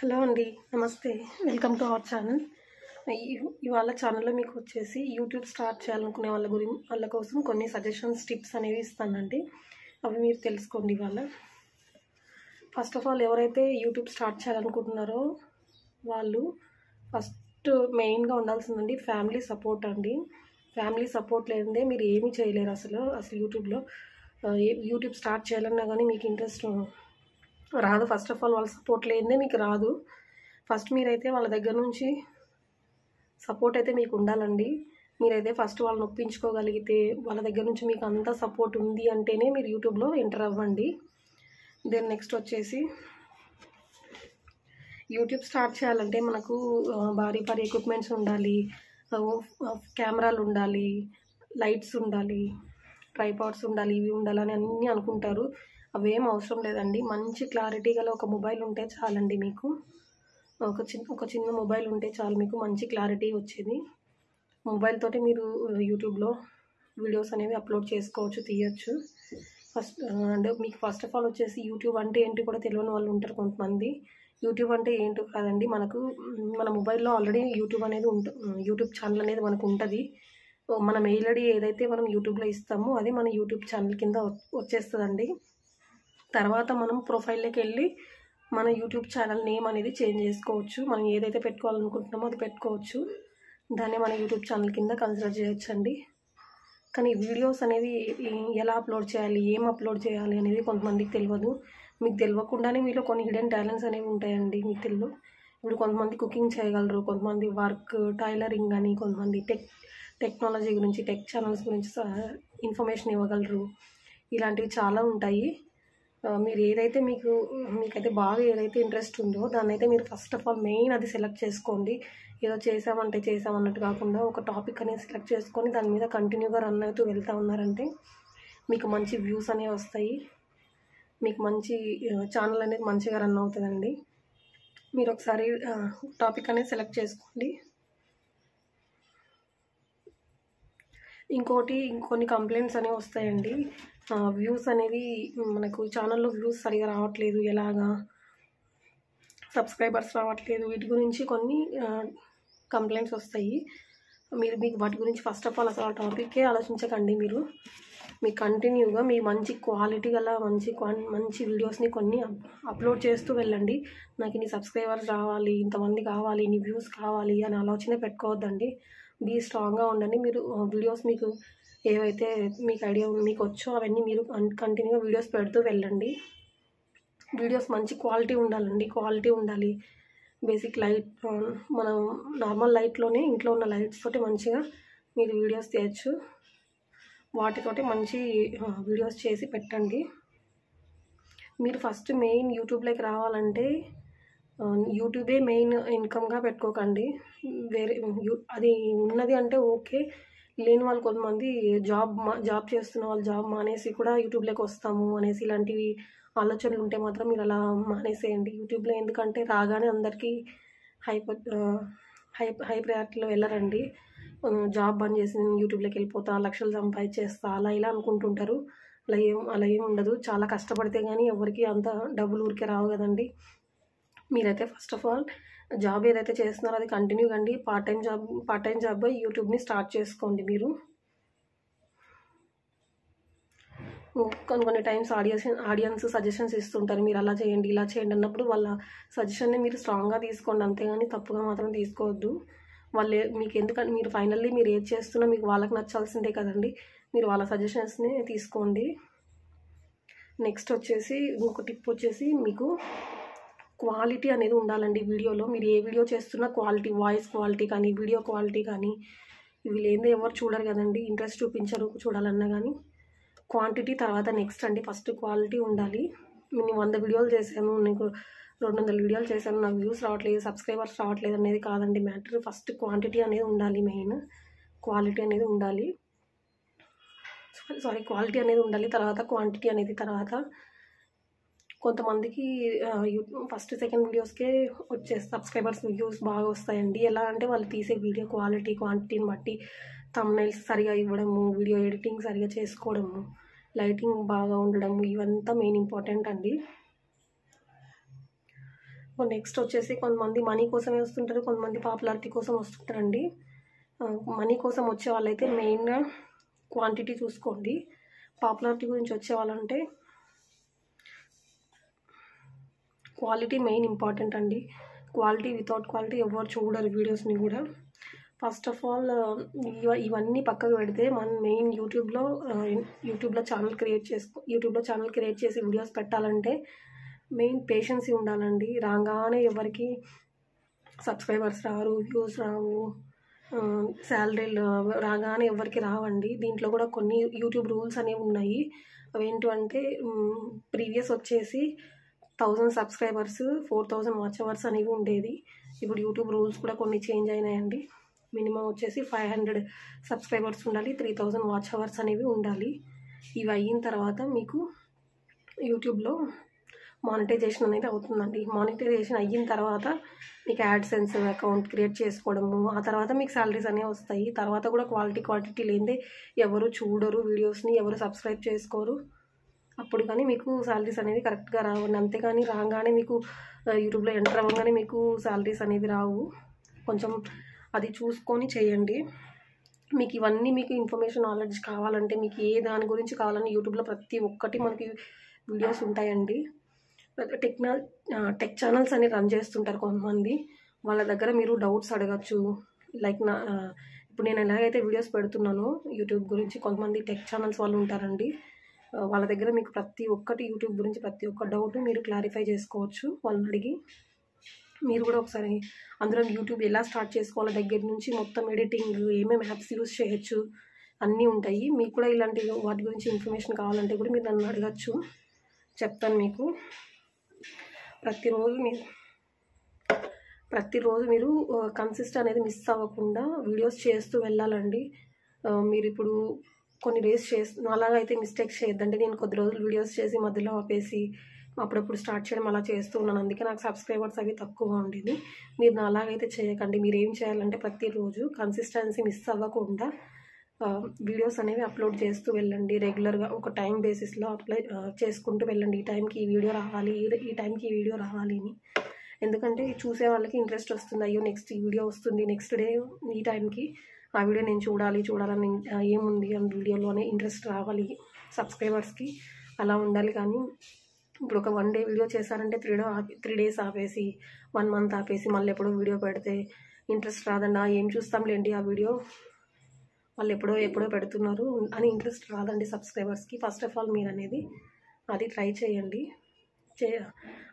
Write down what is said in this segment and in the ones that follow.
Hello అండి, నమస్తే. Welcome to our channel. ఇవాళ ఛానల్లో మీకు వచ్చేసి యూట్యూబ్ స్టార్ట్ చేయాలనుకునే వాళ్ళ కోసం కొన్ని సజెషన్స్, టిప్స్ అనేవి ఇస్తానండి. అవి మీరు తెలుసుకోండి ఇవాళ. ఫస్ట్ ఆఫ్ ఆల్, ఎవరైతే యూట్యూబ్ స్టార్ట్ చేయాలనుకుంటున్నారో వాళ్ళు ఫస్ట్ మెయిన్గా ఉండాల్సిందండి ఫ్యామిలీ సపోర్ట్ అండి. ఫ్యామిలీ సపోర్ట్ లేదే మీరు ఏమీ చేయలేరు. అసలు యూట్యూబ్లో యూట్యూబ్ స్టార్ట్ చేయాలన్నా కానీ మీకు ఇంట్రెస్ట్ రాదు. ఫస్ట్ ఆఫ్ ఆల్ వాళ్ళ సపోర్ట్ లేనిదే మీకు రాదు. ఫస్ట్ మీరైతే వాళ్ళ దగ్గర నుంచి సపోర్ట్ అయితే మీకు ఉండాలండి. మీరైతే ఫస్ట్ వాళ్ళని ఒప్పించుకోగలిగితే, వాళ్ళ దగ్గర నుంచి మీకు అంత సపోర్ట్ ఉంది అంటేనే మీరు యూట్యూబ్లో ఎంటర్ అవ్వండి. దెన్ నెక్స్ట్ వచ్చేసి యూట్యూబ్ స్టార్ట్ చేయాలంటే మనకు భారీ ఎక్విప్మెంట్స్ ఉండాలి, కెమెరాలు ఉండాలి, లైట్స్ ఉండాలి, ట్రైపాడ్స్ ఉండాలి, ఇవి ఉండాలని అన్నీ అనుకుంటారు. అవేం అవసరం లేదండి. మంచి క్లారిటీ గల ఒక మొబైల్ ఉంటే చాలండి. మీకు ఒక చిన్న మొబైల్ ఉంటే చాలు, మీకు మంచి క్లారిటీ వచ్చేది. మొబైల్ తోటి మీరు యూట్యూబ్లో వీడియోస్ అనేవి అప్లోడ్ చేసుకోవచ్చు, తీయచ్చు. అంటే మీకు ఫస్ట్ ఆఫ్ ఆల్ వచ్చేసి యూట్యూబ్ అంటే ఏంటి కూడా తెలియని వాళ్ళు ఉంటారు కొంతమంది. యూట్యూబ్ అంటే ఏంటో కాదండి, మన మొబైల్లో ఆల్రెడీ యూట్యూబ్ ఛానల్ అనేది మనకు ఉంటుంది. మన మెయిల్ ఐడి ఏదైతే మనం యూట్యూబ్లో ఇస్తామో అది మన యూట్యూబ్ ఛానల్ కింద వచ్చేస్తుందండి. తర్వాత మనం ప్రొఫైల్లోకి వెళ్ళి మన యూట్యూబ్ ఛానల్ నేమ్ అనేది చేంజ్ చేసుకోవచ్చు. మనం ఏదైతే పెట్టుకోవాలనుకుంటున్నామో అది పెట్టుకోవచ్చు. దాన్ని మన యూట్యూబ్ ఛానల్ కింద కన్సిడర్ చేయొచ్చండి. కానీ వీడియోస్ అనేవి ఎలా అప్లోడ్ చేయాలి, ఏం అప్లోడ్ చేయాలి అనేది కొంతమందికి తెలియదు. మీకు తెలియకుండానే మీలో కొన్ని హిడెన్ టాలెంట్స్ అనేవి ఉంటాయండి. మీకు తెలియదు. ఇప్పుడు కొంతమంది కుకింగ్ చేయగలరు, కొంతమంది వర్క్, టైలరింగ్ అని, కొంతమంది టెక్నాలజీ గురించి, టెక్ ఛానల్స్ గురించి ఇన్ఫర్మేషన్ ఇవ్వగలరు. ఇలాంటివి చాలా ఉంటాయి. మీరు మీకైతే బాగా ఏదైతే ఇంట్రెస్ట్ ఉందో దాన్ని అయితే మీరు ఫస్ట్ ఆఫ్ ఆల్ మెయిన్ అది సెలెక్ట్ చేసుకోండి. ఏదో చేసామన్నట్టు కాకుండా ఒక టాపిక్ అనేది సెలెక్ట్ చేసుకొని దాని మీద కంటిన్యూగా రన్ అవుతూ వెళ్తూ ఉన్నారంటే మీకు మంచి వ్యూస్ అనేవి వస్తాయి. మీకు మంచి ఛానల్ అనేది మంచిగా రన్ అవుతుందండి. మీరు ఒకసారి టాపిక్ అనేది సెలెక్ట్ చేసుకోండి. ఇంకొన్ని కంప్లైంట్స్ అనేవి వస్తాయండి. వ్యూస్ అనేవి మనకు ఛానల్లో వ్యూస్ సరిగా రావట్లేదు, ఎలాగా సబ్స్క్రైబర్స్ రావట్లేదు, వీటి గురించి కొన్ని కంప్లైంట్స్ వస్తాయి. మీకు వాటి గురించి ఫస్ట్ ఆఫ్ ఆల్ అసలు ఆ టాపిక్కే ఆలోచించకండి. మీరు కంటిన్యూగా మీ మంచి క్వాలిటీ గల మంచి వీడియోస్ని కొన్ని అప్లోడ్ చేస్తూ వెళ్ళండి. నాకు ఇన్ని సబ్స్క్రైబర్స్ రావాలి, ఇంతమంది కావాలి, ఇన్ని వ్యూస్ కావాలి అని ఆలోచన పెట్టుకోవద్దండి. బీ స్ట్రాంగ్గా ఉండండి. మీరు వీడియోస్ మీకు ఏవైతే మీకు వచ్చో అవన్నీ మీరు కంటిన్యూగా వీడియోస్ పెడుతూ వెళ్ళండి. వీడియోస్ మంచి క్వాలిటీ ఉండాలి. బేసిక్ లైట్, మనం నార్మల్ లైట్లోనే ఇంట్లో ఉన్న లైట్స్ తోటి మంచిగా మీరు వీడియోస్ తీయచ్చు. వాటితోటి మంచి వీడియోస్ చేసి పెట్టండి. మీరు ఫస్ట్ మెయిన్ యూట్యూబ్లోకి రావాలంటే యూట్యూబే మెయిన్ ఇన్కమ్గా పెట్టుకోకండి. అది ఉన్నది అంటే ఓకే, లేని వాళ్ళు కొంతమంది జాబ్ చేస్తున్న వాళ్ళు జాబ్ మానేసి కూడా యూట్యూబ్లోకి వస్తాము అనేసి ఇలాంటివి ఆలోచనలు ఉంటే మాత్రం మీరు అలా మానేసేయండి యూట్యూబ్లో. ఎందుకంటే రాగానే అందరికీ హై ప్రయారిటీలో వెళ్ళరండి. జాబ్ బంద్ చేసి నేను యూట్యూబ్లోకి వెళ్ళిపోతా, లక్షలు సంపాదించేస్తా, అలా ఇలా అనుకుంటుంటారు. అలా ఏం ఉండదు. చాలా కష్టపడితే కానీ ఎవరికి అంత డబ్బులు ఊరికే రావు కదండి. మీరైతే ఫస్ట్ ఆఫ్ ఆల్ జాబ్ ఏదైతే చేస్తున్నారో అది కంటిన్యూ కండి. పార్ట్ టైం జాబ్ యూట్యూబ్ని స్టార్ట్ చేసుకోండి. మీరు కొన్ని టైమ్స్ ఆడియన్స్ సజెషన్స్ ఇస్తుంటారు, మీరు అలా చేయండి ఇలా చేయండి అన్నప్పుడు వాళ్ళ సజెషన్ని మీరు స్ట్రాంగ్గా తీసుకోండి. అంతేగాని తప్పుగా మాత్రం తీసుకోవద్దు. మీకు ఎందుకంటే మీరు ఫైనల్లీ మీరు ఏది చేస్తున్నా మీకు వాళ్ళకి నచ్చాల్సిందే కదండి. మీరు వాళ్ళ సజెషన్స్ని తీసుకోండి. నెక్స్ట్ వచ్చేసి ఇంకొక టిప్ వచ్చేసి మీకు క్వాలిటీ అనేది ఉండాలండి వీడియోలో. మీరు ఏ వీడియో చేస్తున్నా క్వాలిటీ, వాయిస్ క్వాలిటీ కానీ, వీడియో క్వాలిటీ కానీ, ఇవి లేనిదే ఎవరు చూడరు కదండి, ఇంట్రెస్ట్ చూపించరు చూడాలన్నా కానీ. క్వాంటిటీ తర్వాత నెక్స్ట్ అండి. ఫస్ట్ క్వాలిటీ ఉండాలి. నేను 100 వీడియోలు చేశాను, నీకు 200 వీడియోలు చేశాను, నాకు వ్యూస్ రావట్లేదు, సబ్స్క్రైబర్స్ రావట్లేదు అనేది కాదండి మ్యాటర్. ఫస్ట్ క్వాంటిటీ అనేది ఉండాలి. మెయిన్ క్వాలిటీ అనేది ఉండాలి. క్వాలిటీ అనేది ఉండాలి, తర్వాత క్వాంటిటీ అనేది తర్వాత. కొంతమందికి ఫస్ట్ సెకండ్ వీడియోస్కే సబ్స్క్రైబర్స్ వ్యూస్ బాగా వస్తాయండి. ఎలా అంటే వాళ్ళు తీసే వీడియో క్వాంటిటీని బట్టి థంబ్నెయిల్స్ సరిగా ఇవ్వడము, వీడియో ఎడిటింగ్ సరిగా చేసుకోవడము, లైటింగ్ బాగా ఉండడము, ఇవంతా మెయిన్ ఇంపార్టెంట్ అండి. నెక్స్ట్ వచ్చేసి కొంతమంది మనీ కోసమే వస్తుంటారు, కొంతమంది పాపులారిటీ కోసం వస్తుంటారండి. మనీ కోసం వచ్చే వాళ్ళైతే మెయిన్గా క్వాంటిటీ చూసుకోండి. పాపులారిటీ గురించి వచ్చే వాళ్ళంటే క్వాలిటీ మెయిన్ ఇంపార్టెంట్ అండి. క్వాలిటీ వితౌట్ క్వాలిటీ ఎవరు చూడరు వీడియోస్ని కూడా. ఫస్ట్ ఆఫ్ ఆల్ ఇవన్నీ పక్కకు పెడితే మనం మెయిన్ యూట్యూబ్లో ఛానల్ క్రియేట్ చేసి వీడియోస్ పెట్టాలంటే మెయిన్ పేషెన్సీ ఉండాలండి. రాగానే ఎవరికి సబ్స్క్రైబర్స్ రారు, వ్యూస్ రావు, శాలరీలు రాగానే ఎవరికి రావండి. దీంట్లో కూడా కొన్ని యూట్యూబ్ రూల్స్ అనేవి ఉన్నాయి. అవేంటంటే ప్రీవియస్ వచ్చేసి 1000 సబ్స్క్రైబర్స్ 4000 వాచ్ అవర్స్ అనేవి ఉండేది. ఇప్పుడు యూట్యూబ్ రూల్స్ కూడా కొన్ని చేంజ్ అయినాయండి. మినిమం వచ్చేసి 500 సబ్స్క్రైబర్స్ ఉండాలి, 3000 వాచ్ అవర్స్ అనేవి ఉండాలి. ఇవి అయిన తర్వాత మీకు యూట్యూబ్లో మానిటైజేషన్ అనేది అవుతుందండి. మానిటైజేషన్ అయిన తర్వాత మీకు యాడ్సెన్స్ అకౌంట్ క్రియేట్ చేసుకోవడము, ఆ తర్వాత మీకు శాలరీస్ అనేవి వస్తాయి. తర్వాత కూడా క్వాంటిటీ లేనిదే ఎవరు చూడరు వీడియోస్ని, ఎవరు సబ్స్క్రైబ్ చేసుకోరు. అప్పుడు కానీ మీకు శాలరీస్ అనేవి కరెక్ట్గా రావండి. అంతేగాని రాగానే మీకు యూట్యూబ్లో ఎంటర్ అవ్వగానే మీకు శాలరీస్ అనేవి రావు. కొంచెం అది చూసుకొని చేయండి. మీకు ఇవన్నీ ఇన్ఫర్మేషన్ నాలెడ్జ్ కావాలంటే, మీకు ఏ దాని గురించి కావాలని యూట్యూబ్లో ప్రతి ఒక్కటి మనకి వీడియోస్ ఉంటాయండి. టెక్ ఛానల్స్ అని రన్ చేస్తుంటారు కొంతమంది. వాళ్ళ దగ్గర మీరు డౌట్స్ అడగచ్చు. లైక్ ఇప్పుడు నేను ఎలాగైతే వీడియోస్ పెడుతున్నానో యూట్యూబ్ గురించి, కొంతమంది టెక్ ఛానల్స్ వాళ్ళు ఉంటారండి. వాళ్ళ దగ్గర మీకు ప్రతి ఒక్కటి యూట్యూబ్ గురించి ప్రతి ఒక్క డౌట్ మీరు క్లారిఫై చేసుకోవచ్చు వాళ్ళని అడిగి. మీరు కూడా ఒకసారి అందులో యూట్యూబ్ ఎలా స్టార్ట్ చేసుకోవాలో దగ్గర నుంచి మొత్తం ఎడిటింగ్, ఏమేమి యాప్స్ యూస్ చేయొచ్చు అన్నీ ఉంటాయి. మీకు కూడా ఇలాంటి వాటి గురించి ఇన్ఫర్మేషన్ కావాలంటే కూడా మీరు నన్ను అడగచ్చు, చెప్తాను మీకు. ప్రతిరోజు మీరు కన్సిస్ట్ అనేది మిస్ అవ్వకుండా వీడియోస్ చేస్తూ వెళ్ళాలండి. మీరు ఇప్పుడు కొన్ని డేస్ అలాగా అయితే మిస్టేక్స్ చేయొద్దండి. నేను కొద్ది రోజులు వీడియోస్ చేసి మధ్యలో ఆపేసి అప్పుడప్పుడు స్టార్ట్ చేయడం అలా చేస్తూ ఉన్నాను. అందుకే నాకు సబ్స్క్రైబర్స్ అవి తక్కువగా ఉండేది. మీరు నా అలాగైతే చేయకండి. మీరు ఏం చేయాలంటే ప్రతిరోజు కన్సిస్టెన్సీ మిస్ అవ్వకుండా వీడియోస్ అనేవి అప్లోడ్ చేస్తూ వెళ్ళండి. రెగ్యులర్గా ఒక టైం బేసిస్లో చేసుకుంటూ వెళ్ళండి. ఈ టైంకి ఈ వీడియో రావాలి, ఈ టైంకి ఈ వీడియో రావాలి అని. ఎందుకంటే చూసే వాళ్ళకి ఇంట్రెస్ట్ వస్తుంది. అయ్యో నెక్స్ట్ ఈ వీడియో వస్తుంది, నెక్స్ట్ డే ఈ టైంకి ఆ వీడియో నేను చూడాలని ఏముంది ఆ వీడియోలోనే ఇంట్రెస్ట్ రావాలి సబ్స్క్రైబర్స్కి. అలా ఉండాలి. కానీ ఇప్పుడు ఒక 1 డే వీడియో చేశారంటే 3 డేస్ ఆపేసి 1 మంత్ ఆపేసి మళ్ళీ ఎప్పుడో వీడియో పెడితే ఇంట్రెస్ట్ రాదండి. ఏం చూస్తాంలేండి ఆ వీడియో, వాళ్ళు ఎప్పుడో పెడుతున్నారు అని ఇంట్రెస్ట్ రాదండి సబ్స్క్రైబర్స్కి. ఫస్ట్ ఆఫ్ ఆల్ మీరు అనేది అది ట్రై చేయండి.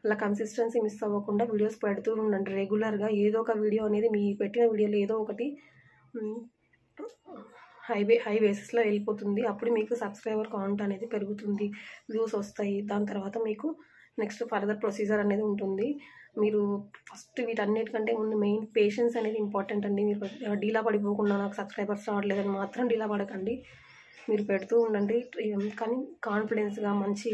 అలా కన్సిస్టెన్సీ మిస్ అవ్వకుండా వీడియోస్ పెడుతూ ఉండండి. రెగ్యులర్గా ఏదో ఒక వీడియో అనేది మీ పెట్టిన వీడియోలో ఏదో ఒకటి హై బేసిస్లో వెళ్ళిపోతుంది. అప్పుడు మీకు సబ్స్క్రైబర్ కౌంట్ అనేది పెరుగుతుంది, వ్యూస్ వస్తాయి. దాని తర్వాత మీకు నెక్స్ట్ ఫర్దర్ ప్రొసీజర్ అనేది ఉంటుంది. మీరు ఫస్ట్ వీటన్నిటికంటే ముందు మెయిన్ పేషెన్స్ అనేది ఇంపార్టెంట్ అండి. మీరు డీలా పడిపోకుండా నాకు సబ్స్క్రైబర్స్ రావట్లేదని మాత్రం డీలా పడకండి. మీరు పెడుతూ ఉండండి. కానీ కాన్ఫిడెన్స్గా మంచి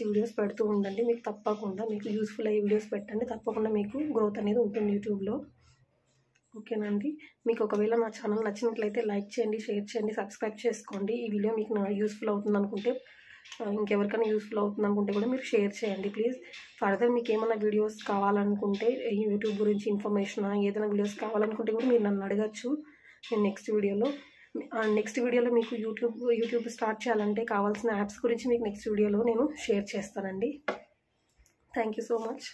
వీడియోస్ పెడుతూ ఉండండి. మీకు తప్పకుండా మీకు యూస్ఫుల్ అయ్యే వీడియోస్ పెట్టండి. తప్పకుండా మీకు గ్రోత్ అనేది ఉంటుంది యూట్యూబ్లో. ఓకేనండి. మీకు ఒకవేళ నా ఛానల్ నచ్చినట్లయితే లైక్ చేయండి, షేర్ చేయండి, సబ్స్క్రైబ్ చేసుకోండి. ఈ వీడియో మీకు యూస్ఫుల్ అవుతుంది అనుకుంటే, ఇంకెవరికైనా యూస్ఫుల్ అవుతుంది అనుకుంటే కూడా మీరు షేర్ చేయండి ప్లీజ్. ఫర్దర్ మీకు ఏమైనా వీడియోస్ కావాలనుకుంటే, యూట్యూబ్ గురించి ఇన్ఫర్మేషన్ ఏదైనా వీడియోస్ కావాలనుకుంటే కూడా మీరు నన్ను అడగచ్చు. నేను నెక్స్ట్ వీడియోలో మీకు యూట్యూబ్ స్టార్ట్ చేయాలంటే కావాల్సిన యాప్స్ గురించి మీకు నెక్స్ట్ వీడియోలో నేను షేర్ చేస్తానండి. Thank you so much.